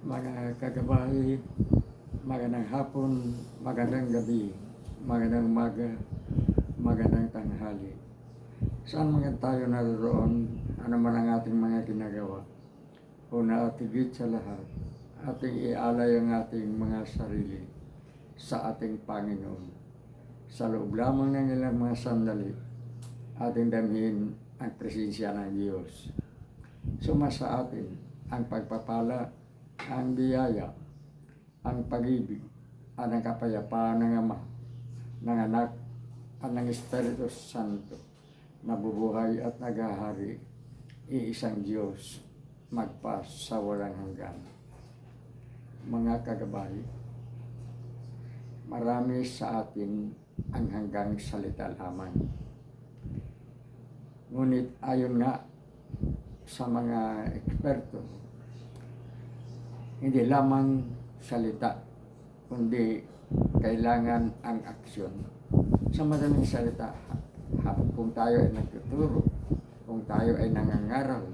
Mga kagabay, magandang hapon, magandang gabi, magandang umaga, magandang tanghali. Saan man tayo naroon, ano man ang ating mga ginagawa, una at higit sa lahat, ating ialay ang ating mga sarili sa ating Panginoon. Sa loob lamang ng ilang mga sandali, ating damhin ang presensya ng Diyos. Sumasa atin ang pagpapala, ang biyaya, ang pag-ibig, at ang kapayapaan ng Ama, ng Anak, at ng Espiritu Santo, nabubuhay at naghahari, iisang Diyos, magpas sa walang hanggan. Mga kagabay, marami sa atin ang hanggang salita lamang. Ngunit ayon nga sa mga eksperto, hindi lamang salita, kundi kailangan ang aksyon. Sa madaling salita, kung tayo ay nagtuturo, kung tayo ay nangangaral,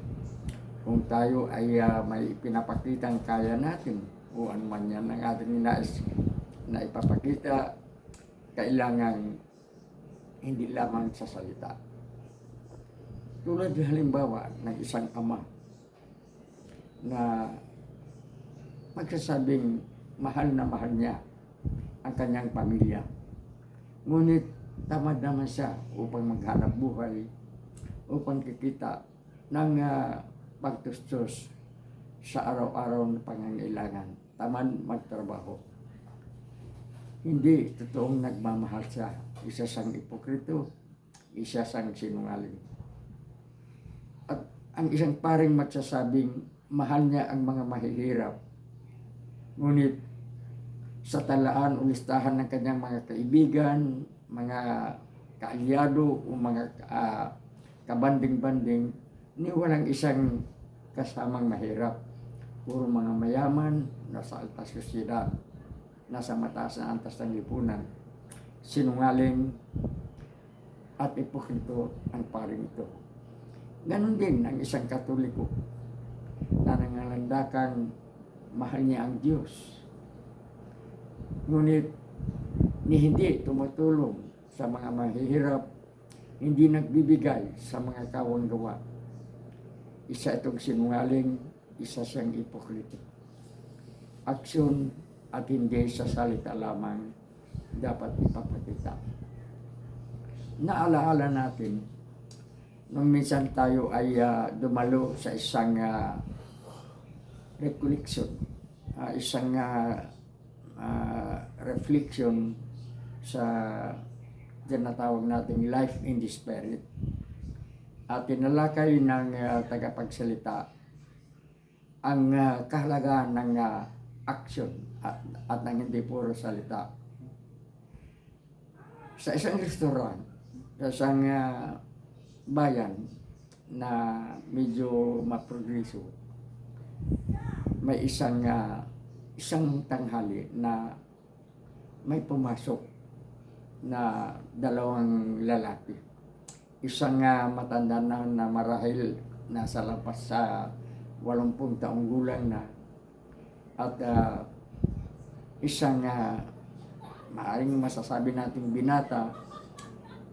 kung tayo ay may pinapakitang kaya natin, o anuman yan ang ating nais na ipapakita, kailangan hindi lamang sa salita. Tulad halimbawa ng isang ama na magsasabing mahal na mahal niya ang kanyang pamilya. Ngunit tamad naman siya upang maghanap buhay, upang kikita ng pagtustos sa araw-araw na pangangailangan. Tamad magtrabaho. Hindi totoong nagmamahal siya. Isa siyang ipokrito, isa siyang sinungaling. At ang isang paring magsasabing mahal niya ang mga mahihirap, ngunit sa talaan o listahan ng kanyang mga kaibigan, mga kaalyado o mga kabanding-banding, ni walang isang kasamang mahirap. Puro mga mayaman, nasa altas sosyedad, nasa mataas na antas ng lipunan. Sinungaling at ipokrito ang paring ito. Ganon din ang isang Katoliko na nangalandakang mahal niya ang Diyos, ngunit hindi tumutulong sa mga mahihirap, hindi nagbibigay sa mga kawanggawa. Isa itong sinungaling, isa siyang ipokrito. Aksyon at hindi sa salita lamang dapat ipapakita. Naalaala natin nung minsan tayo ay dumalo sa isang recollection, isang reflection sa tinatawag nating life in the spirit, at tinalakay ng tagapagsalita ang kahalagahan ng action at ng hindi puro salita. Sa isang restaurant, sa isang bayan na medyo maprogreso, may isang tanghali na may pumasok na dalawang lalaki. Isang matanda na marahil nasa lampas sa 80 taong gulang na, at isang maaaring masasabi nating binata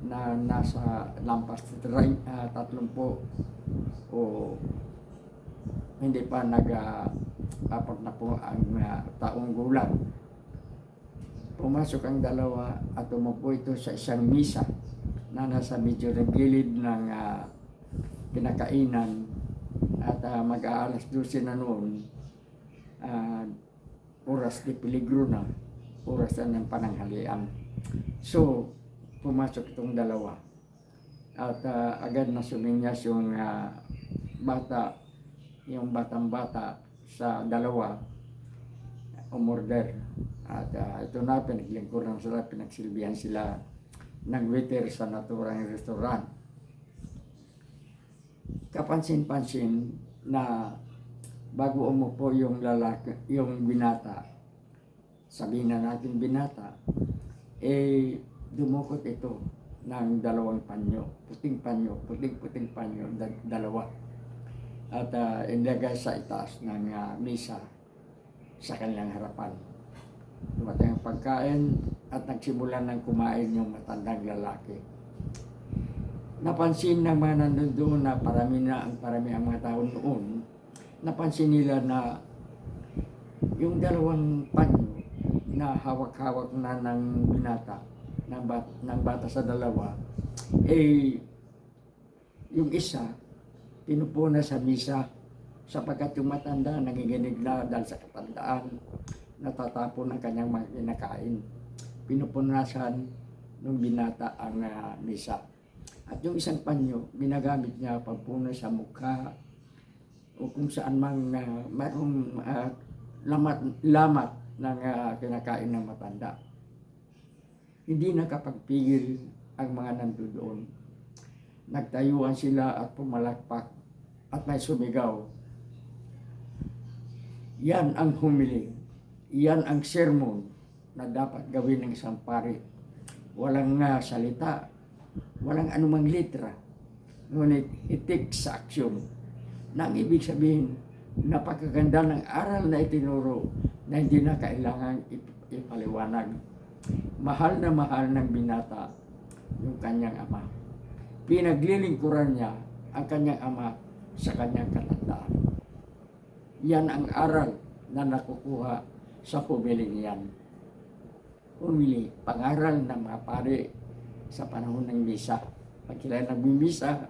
na nasa lampas 30 o hindi pa apat na po ang taong gulang. Pumasok ang dalawa at umupo ito sa isang misa na nasa medyo gilid ng kinakainan, at mag-aalas 12 na noon, oras de peligro na, oras na ng pananghalian. So, pumasok itong dalawa at agad na suminyas yung bata, yung batang-bata sa dalawa, umorder. At ito na, pinaglingkuran sila, pinagsilbihan sila ng waiter sa naturang restaurant. Kapansin-pansin na bago umupo yung lalaki, yung binata, sabihin na natin binata, dumukot ito ng dalawang panyo, puting panyo, dalawa. At inilagay sa itaas ng misa. sa kanilang harapan. Dumating ang pagkain at nagsimulan ng kumain yung matandang lalaki. Napansin ng mga nandun doon na parami ang mga tao noon. Napansin nila na yung dalawang panyo na hawak-hawak na ng binata, ng bata sa dalawa, yung isa, pinupuna sa misa sapagkat yung matanda nanginginig na dahil sa katandaan, natatapon ang kanyang mga kinakain. Pinupunasan ng binata ang misa. At yung isang panyo, ginagamit niya pagpuna sa mukha o kung saan mang mayroong lamat ng kinakain ng matanda. Hindi nakapagpigil ang mga nandoon. Nagtayuan sila at pumalakpak at may sumigaw. Yan ang humiling. Yan ang sermon na dapat gawin ng isang pari. Walang salita, walang anumang litra, ngunit itik sa aksyon. Nang ibig sabihin, napakaganda ng aral na itinuro na hindi na kailangan ipaliwanag. Mahal na mahal ng binata yung kanyang ama. Pinaglilingkuran niya ang kanyang ama sa kanyang katandaan. Yan ang aral na nakukuha sa humiling yan. Humili, pangaral ng mga pari sa panahon ng misa. Pag sila nagmimisa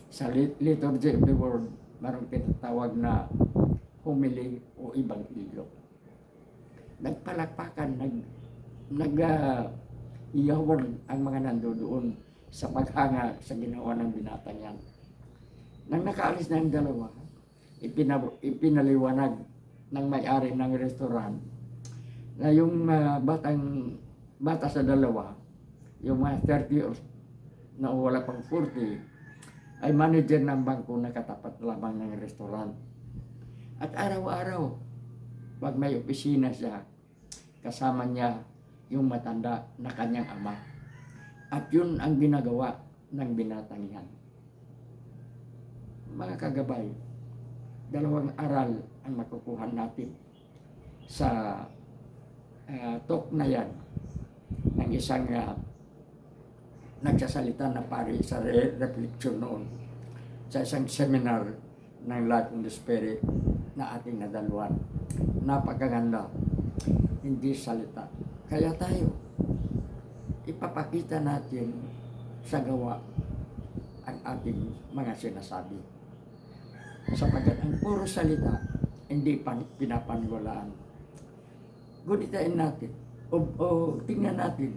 sa liturgy of the word, mayroong tinatawag na humili o ibanghilyo. Nagpalakpakan, iyawan ang mga nandoon sa paghanga sa ginawa ng binatang yan. Nang nakaalis na ang dalawa, ipinaliwanag ng may-ari ng restaurant na yung bata sa dalawa, yung mga 30 or na wala pang 40, ay manager ng bangko na katapat lamang ng restaurant. At araw-araw, pag may opisina siya, kasama niya yung matanda na kanyang ama. At yun ang ginagawa ng binatang yan. Mga kagabay, dalawang aral ang makukuha natin sa talk na yan ng isang nagsasalita na pari sa reflection noon sa isang seminar ng Life in the Spirit na ating nadaluan. Napakaganda, hindi salita. Kaya tayo, ipapakita natin sa gawa ang ating mga sinasabi. Sapagkat ang puro salita, hindi pinapaniwalaan. Gunitain natin, o tingnan natin,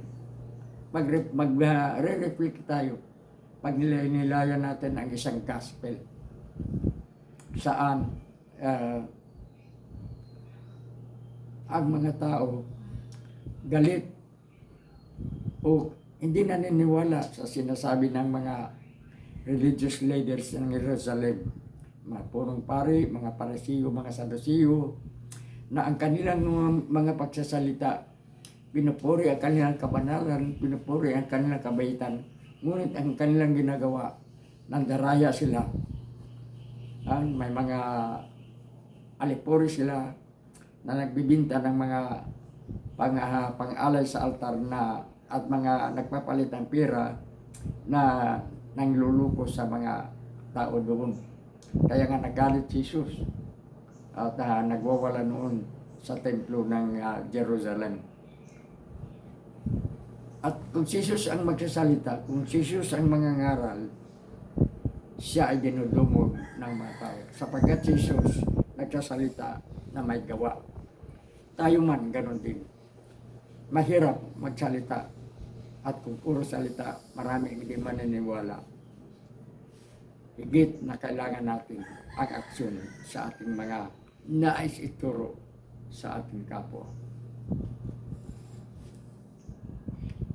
magre-reflect tayo, pag nilayan natin ang isang gospel, saan ang mga tao galit o hindi naniniwala sa sinasabi ng mga religious leaders ng Jerusalem, mga purong pari, mga parisiyo, mga sadusiyo, na ang kanilang mga pagsasalita, pinupuri ang kanilang kabanalan, pinupuri ang kanilang kabaitan, ngunit ang kanilang ginagawa, nandaraya sila. May mga alipuri sila na nagbibinta ng mga pang-alay sa altar na at mga nagpapalit ng pera na nangluluko sa mga tao doon. Kaya nga nagalit si Jesus at nagwawala noon sa templo ng Jerusalem. At kung si Jesus ang magsasalita, kung si Jesus ang mangangaral, siya ay dinudumog ng mga tao. Sapagkat si Jesus nagsasalita na may gawa. Tayo man, ganon din. Mahirap magsalita. At kung puro salita, marami hindi maniniwala. Higit na kailangan natin ang aksyon sa ating mga nais ituro sa ating kapwa.